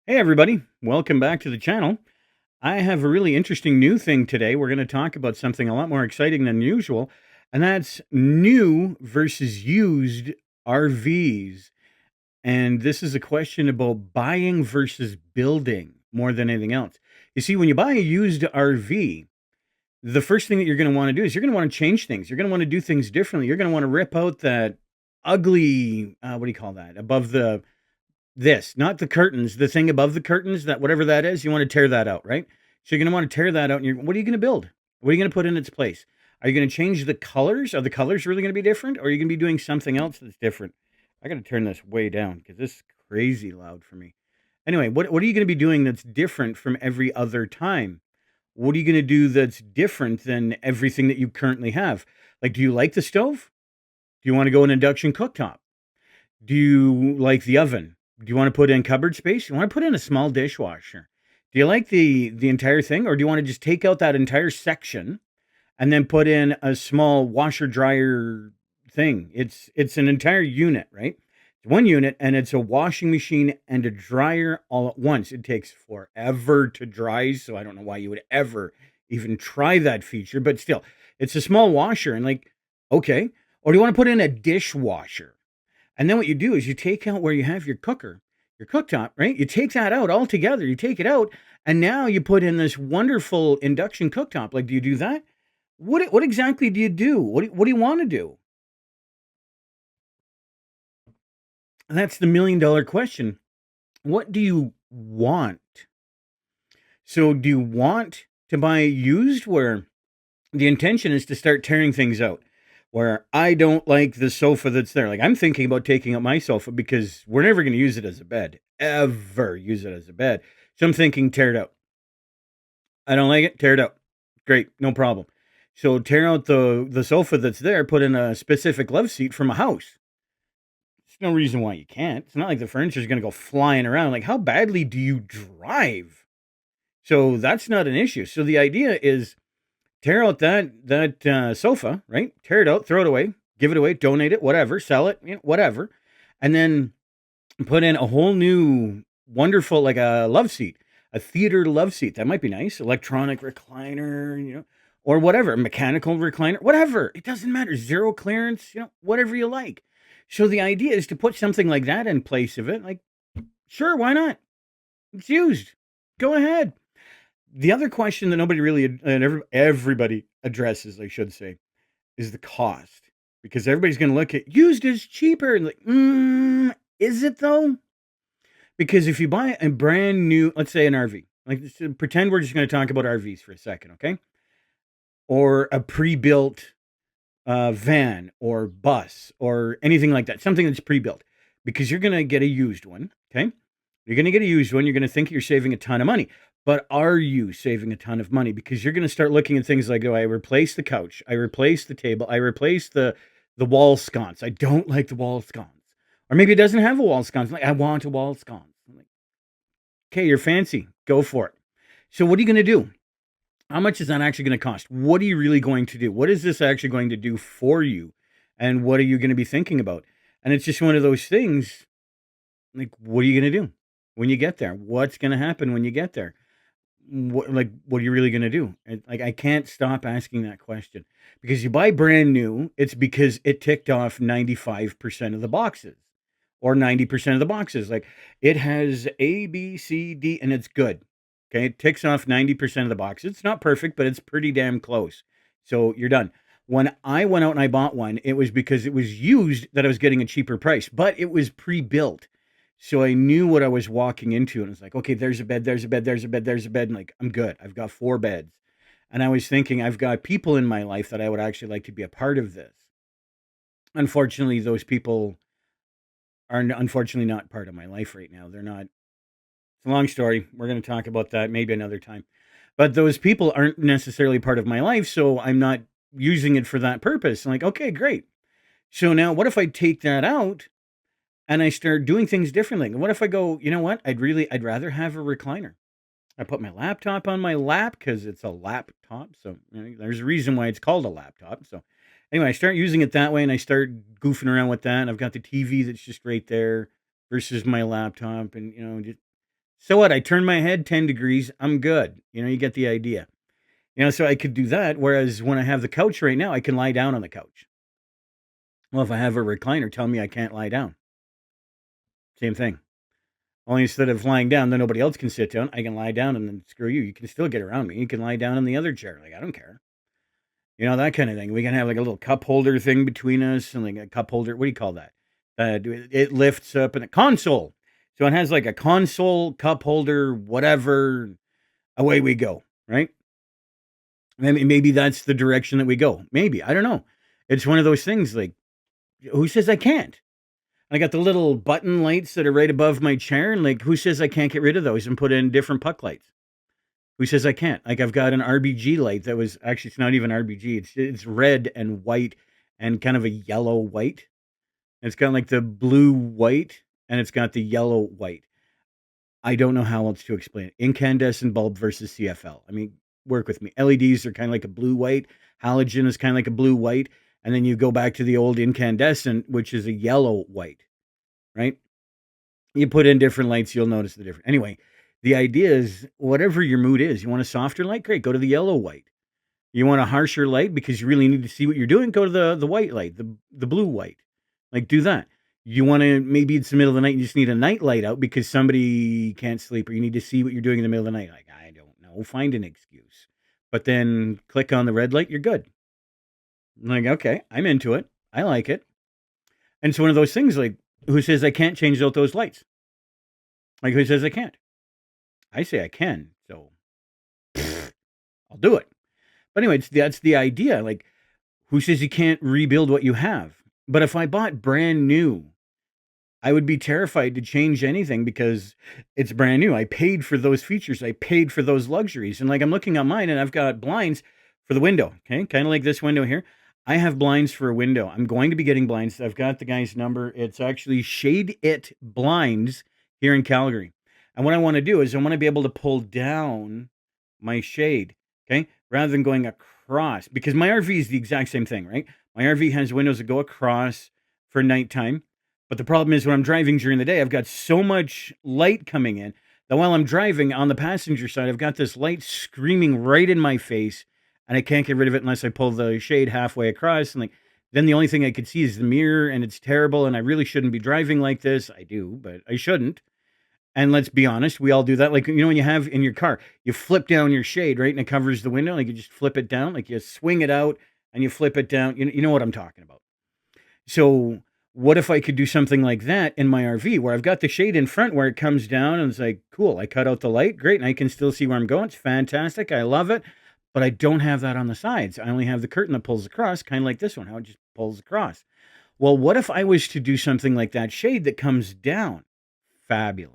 Hey, everybody. Welcome back to the channel. I have a really interesting new thing today. We're going to talk about something a lot more exciting than usual, and that's new versus used RVs. And this is a question about buying versus building more than anything else. You see, when you buy a used RV, the first thing that you're going to want to do is you're going to want to change things. You're going to want to do things differently. You're going to want to rip out that ugly, what do you call that? Above the this, not the curtains, the thing above the curtains, that whatever that is, you want to tear that out, right? So you're going to want to tear that out. And what are you going to build? What are you going to put in its place? Are you going to change the colors? Are the colors really going to be different? Or are you going to be doing something else that's different? I got to turn this way down because this is crazy loud for me. Anyway, what are you going to be doing that's different from every other time? What are you going to do that's different than everything that you currently have? Like, do you like the stove? Do you want to go an induction cooktop? Do you like the oven? Do you want to put in cupboard space? You want to put in a small dishwasher? Do you like the entire thing, or do you want to just take out that entire section and then put in a small washer dryer thing? It's an entire unit, right? It's one unit, and it's a washing machine and a dryer all at once. It takes forever to dry, so I don't know why you would ever even try that feature, but still, it's a small washer, and like, okay. Or do you want to put in a dishwasher? And then what you do is you take out where you have your cooker, your cooktop, right? You take that out altogether. You take it out, and now you put in this wonderful induction cooktop. Like, do you do that? What exactly do you do? What do you want to do? And that's the $1,000,000 question. What do you want? So, do you want to buy used where the intention is to start tearing things out? Where I don't like the sofa that's there. Like, I'm thinking about taking out my sofa because we're never going to use it as a bed, ever use it as a bed. So I'm thinking, tear it out. I don't like it, tear it out. Great, no problem. So tear out the sofa that's there, put in a specific love seat from a house. There's no reason why you can't. It's not like the furniture is going to go flying around. Like, how badly do you drive? So that's not an issue. So the idea is tear out that sofa, right? Tear it out, throw it away, give it away, donate it, whatever, sell it, whatever, and then put in a whole new wonderful, like a love seat, a theater love seat. That might be nice. Electronic recliner, or whatever, mechanical recliner, whatever. It doesn't matter. Zero clearance, whatever you like. So the idea is to put something like that in place of it. Like, sure, why not? It's used. Go ahead. The other question that nobody really and everybody addresses, I should say, is the cost, because everybody's going to look at used is cheaper and like, is it though? Because if you buy a brand new, let's say an RV, like pretend we're just going to talk about RVs for a second, okay? Or a pre-built van or bus or anything like that, something that's pre-built, because you're going to get a used one, okay? You're going to get a used one. You're going to think you're saving a ton of money. But are you saving a ton of money? Because you're going to start looking at things like, oh, I replaced the couch. I replaced the table. I replaced the wall sconce. I don't like the wall sconce. Or maybe it doesn't have a wall sconce. Like, I want a wall sconce. I'm like, okay, you're fancy. Go for it. So what are you going to do? How much is that actually going to cost? What are you really going to do? What is this actually going to do for you? And what are you going to be thinking about? And it's just one of those things, like, what are you going to do when you get there? What's going to happen when you get there? What are you really going to do? And, like, I can't stop asking that question, because you buy brand new, it's because it ticked off 95% of the boxes, or 90% of the boxes. Like, it has A, B, C, D, and it's good. Okay. It ticks off 90% of the boxes. It's not perfect, but it's pretty damn close. So you're done. When I went out and I bought one, it was because it was used that I was getting a cheaper price, but it was pre-built. So I knew what I was walking into, and it's like, okay, there's a bed, there's a bed, there's a bed, there's a bed. And like, I'm good. I've got 4 beds. And I was thinking, I've got people in my life that I would actually like to be a part of this. Unfortunately, those people are unfortunately not part of my life right now. They're not. It's a long story. We're going to talk about that maybe another time. But those people aren't necessarily part of my life, so I'm not using it for that purpose. I'm like, okay, great. So now what if I take that out and I start doing things differently? What if I go, you know what? I'd rather have a recliner. I put my laptop on my lap because it's a laptop. So there's a reason why it's called a laptop. So anyway, I start using it that way, and I start goofing around with that. And I've got the TV that's just right there versus my laptop, and just So what? I turn my head 10 degrees. I'm good. You get the idea. So I could do that. Whereas when I have the couch right now, I can lie down on the couch. Well, if I have a recliner, tell me I can't lie down. Same thing. Only instead of lying down, then nobody else can sit down. I can lie down and then screw you. You can still get around me. You can lie down in the other chair. Like, I don't care. That kind of thing. We can have like a little cup holder thing between us and like a cup holder. What do you call that? It lifts up in a console. So it has like a console, cup holder, whatever. Away we go, right? Maybe that's the direction that we go. Maybe. I don't know. It's one of those things like, who says I can't? I got the little button lights that are right above my chair. And like, who says I can't get rid of those and put in different puck lights? Who says I can't? Like, I've got an RBG light that was actually, it's not even RBG. It's red and white and kind of a yellow white. It's got like the blue white and it's got the yellow white. I don't know how else to explain it. Incandescent bulb versus CFL. I mean, work with me. LEDs are kind of like a blue white. Halogen is kind of like a blue white. And then you go back to the old incandescent, which is a yellow white, right? You put in different lights, you'll notice the difference. Anyway, the idea is whatever your mood is, you want a softer light? Great, go to the yellow white. You want a harsher light because you really need to see what you're doing? Go to the white light, the blue white. Like, do that. You want to, maybe it's the middle of the night, you just need a night light out because somebody can't sleep or you need to see what you're doing in the middle of the night. Like, I don't know, find an excuse. But then click on the red light, you're good. I'm like, okay, I'm into it. I like it. And it's one of those things like, who says I can't change out those lights? Like, who says I can't? I say I can, so I'll do it. But anyway, that's the idea. Like, who says you can't rebuild what you have? But if I bought brand new, I would be terrified to change anything because it's brand new. I paid for those features. I paid for those luxuries. And like, I'm looking on mine and I've got blinds for the window. Okay. Kind of like this window here. I have blinds for a window. I'm going to be getting blinds. I've got the guy's number. It's actually Shade It Blinds here in Calgary. And what I want to do is I want to be able to pull down my shade. Okay. Rather than going across, because my RV is the exact same thing, right? My RV has windows that go across for nighttime. But the problem is when I'm driving during the day, I've got so much light coming in that while I'm driving on the passenger side, I've got this light screaming right in my face and I can't get rid of it unless I pull the shade halfway across. And like, then the only thing I could see is the mirror and it's terrible. And I really shouldn't be driving like this. I do, but I shouldn't. And let's be honest, we all do that. Like, when you have in your car, you flip down your shade, right? And it covers the window. Like you just flip it down, like you swing it out and you flip it down. You know what I'm talking about. So what if I could do something like that in my RV where I've got the shade in front where it comes down and it's like, cool, I cut out the light. Great. And I can still see where I'm going. It's fantastic. I love it. But I don't have that on the sides. I only have the curtain that pulls across, kind of like this one, how it just pulls across. Well, what if I was to do something like that shade that comes down? Fabulous.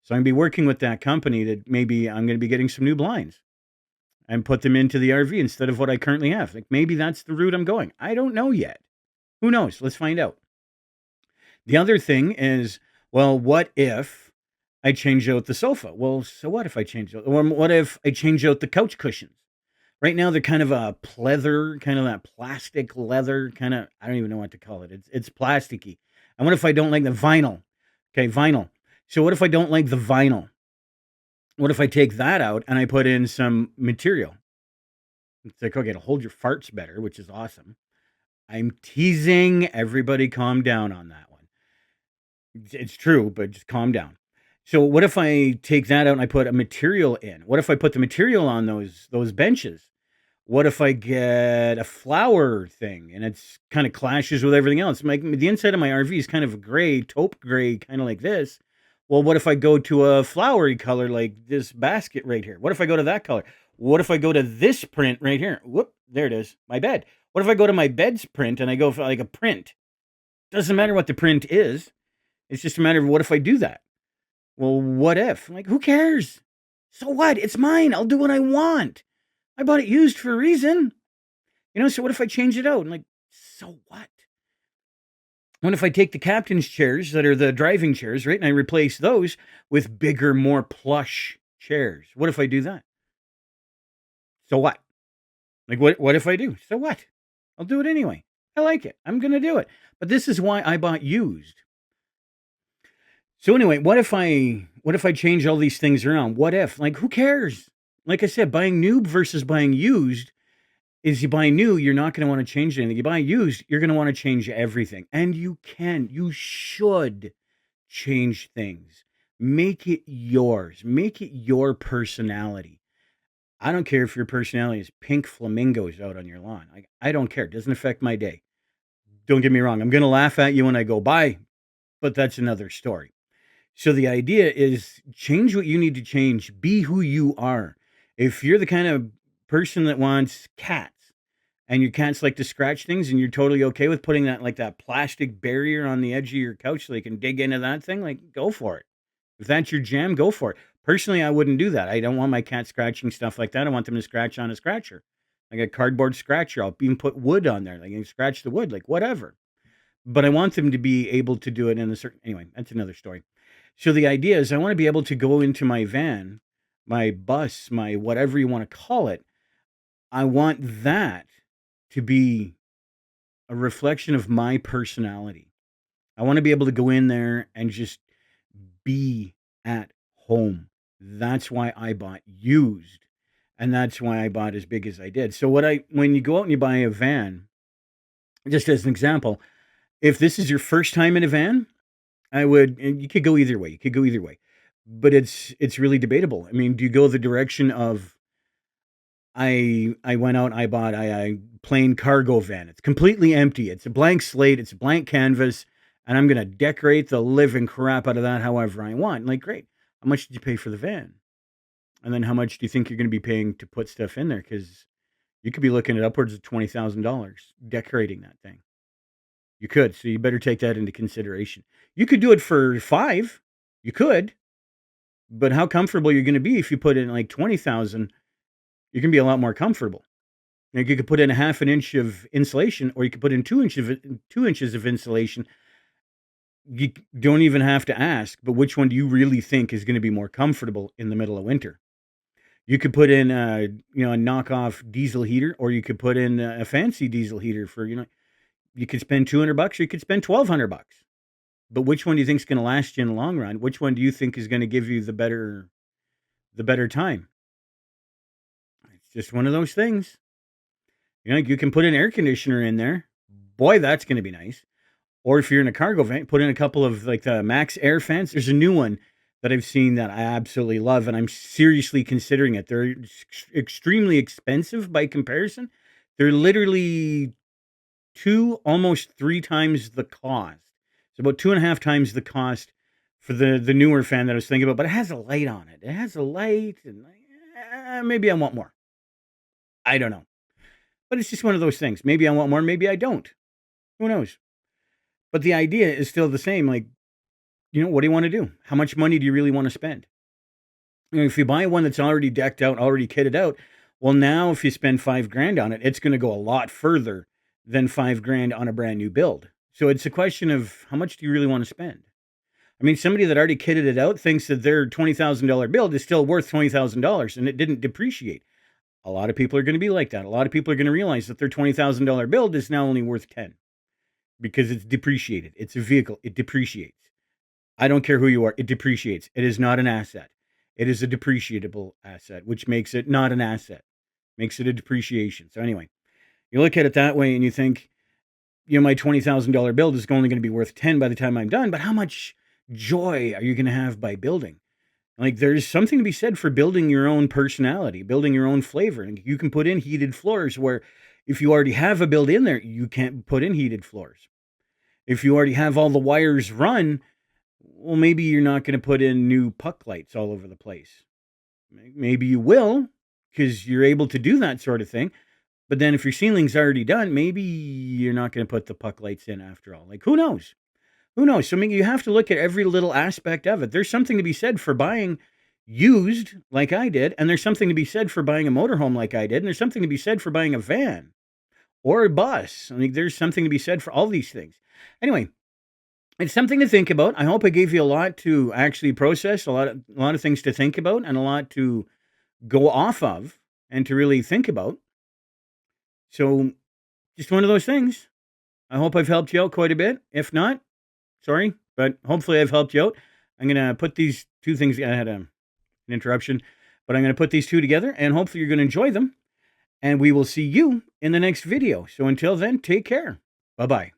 So I'm going to be working with that company that maybe I'm going to be getting some new blinds and put them into the RV instead of what I currently have. Like maybe that's the route I'm going. I don't know yet. Who knows? Let's find out. The other thing is, well, what if I change out the sofa? Well, so what if I change out, or what if I change out the couch cushions? Right now, they're kind of a pleather, kind of that plastic leather, kind of, I don't even know what to call it. It's plasticky. And what if I don't like the vinyl? Okay, vinyl. So what if I don't like the vinyl? What if I take that out and I put in some material? It's like, okay, to hold your farts better, which is awesome. I'm teasing. Everybody calm down on that one. It's true, but just calm down. So what if I take that out and I put a material in? What if I put the material on those benches? What if I get a flower thing and it's kind of clashes with everything else? Like the inside of my RV is kind of a gray, taupe gray, kind of like this. Well, what if I go to a flowery color like this basket right here? What if I go to that color? What if I go to this print right here? Whoop, there it is, my bed. What if I go to my bed's print and I go for like a print? Doesn't matter what the print is. It's just a matter of what if I do that? Well, what if? Like, who cares? So what? It's mine. I'll do what I want. I bought it used for a reason. So what if I change it out? And like, so what? What if I take the captain's chairs that are the driving chairs, right? And I replace those with bigger, more plush chairs. What if I do that? So what? Like, what if I do? So what? I'll do it anyway. I like it. I'm going to do it. But this is why I bought used. So anyway, what if I change all these things around? What if? Like, who cares? Like I said, buying new versus buying used is, you buy new, you're not going to want to change anything. You buy used, you're going to want to change everything. And you should change things. Make it yours. Make it your personality. I don't care if your personality is pink flamingos out on your lawn. I don't care. It doesn't affect my day. Don't get me wrong. I'm going to laugh at you when I go by, but that's another story. So the idea is, change what you need to change. Be who you are. If you're the kind of person that wants cats, and your cats like to scratch things, and you're totally okay with putting that, like, that plastic barrier on the edge of your couch so they can dig into that thing, like, go for it. If that's your jam, go for it. Personally, I wouldn't do that. I don't want my cat scratching stuff like that. I want them to scratch on a scratcher, like a cardboard scratcher. I'll even put wood on there. They can scratch the wood, like, whatever. But I want them to be able to do it in a certain, anyway, that's another story. So the idea is, I want to be able to go into my van, my bus, my whatever you want to call it. I want that to be a reflection of my personality. I want to be able to go in there and just be at home. That's why I bought used. And that's why I bought as big as I did. So when you go out and you buy a van, just as an example, if this is your first time in a van, and you could go either way. You could go either way. But it's really debatable. I mean, do you go the direction of, I went out and I bought a plain cargo van. It's completely empty. It's a blank slate. It's a blank canvas, and I'm gonna decorate the living crap out of that however I want. Like, great. How much did you pay for the van? And then how much do you think you're gonna be paying to put stuff in there? Because you could be looking at upwards of $20,000 decorating that thing. You could, so you better take that into consideration. You could do it for 5. You could, but how comfortable you're gonna be if you put in like 20,000, you're gonna be a lot more comfortable. Like, you could put in a half an inch of insulation, or you could put in 2 inches of insulation. You don't even have to ask, but which one do you really think is going to be more comfortable in the middle of winter? You could put in a knockoff diesel heater, or you could put in a fancy diesel heater for, you could spend $200, or you could spend $1,200. But which one do you think is going to last you in the long run? Which one do you think is going to give you the better time? It's just one of those things. You can put an air conditioner in there. Boy, that's going to be nice. Or if you're in a cargo van, put in a couple of, like, the Max Air fans. There's a new one that I've seen that I absolutely love, and I'm seriously considering it. They're extremely expensive by comparison. They're literally almost 3 times the cost. It's about 2.5 times the cost for the newer fan that I was thinking about, but it has a light on it. It has a light, and maybe I want more. I don't know. But it's just one of those things. Maybe I want more, maybe I don't. Who knows? But the idea is still the same. Like, what do you want to do? How much money do you really want to spend? If you buy one that's already decked out, already kitted out, well, now if you spend 5 grand on it, it's going to go a lot further than 5 grand on a brand new build. So it's a question of, how much do you really want to spend? I mean, somebody that already kitted it out thinks that their $20,000 build is still worth $20,000 and it didn't depreciate. A lot of people are going to be like that. A lot of people are going to realize that their $20,000 build is now only worth 10 because it's depreciated. It's a vehicle. It depreciates. I don't care who you are. It depreciates. It is not an asset. It is a depreciable asset, which makes it not an asset, makes it a depreciation. So anyway, you look at it that way and you think, my $20,000 build is only going to be worth 10 by the time I'm done. But how much joy are you going to have by building? Like, there's something to be said for building your own personality, building your own flavor. And you can put in heated floors where, if you already have a build in there, you can't put in heated floors. If you already have all the wires run, well, maybe you're not going to put in new puck lights all over the place. Maybe you will, because you're able to do that sort of thing. But then if your ceiling's already done, maybe you're not going to put the puck lights in after all. Like, who knows? Who knows? So, I mean, you have to look at every little aspect of it. There's something to be said for buying used like I did, and there's something to be said for buying a motorhome like I did, and there's something to be said for buying a van or a bus. I mean, there's something to be said for all these things. Anyway, it's something to think about. I hope I gave you a lot to actually process, a lot of things to think about, and a lot to go off of and to really think about. So, just one of those things. I hope I've helped you out quite a bit. If not, sorry, but hopefully I've helped you out. I'm going to put these two things. I had an interruption, but I'm going to put these two together, and hopefully you're going to enjoy them. And we will see you in the next video. So until then, take care. Bye-bye.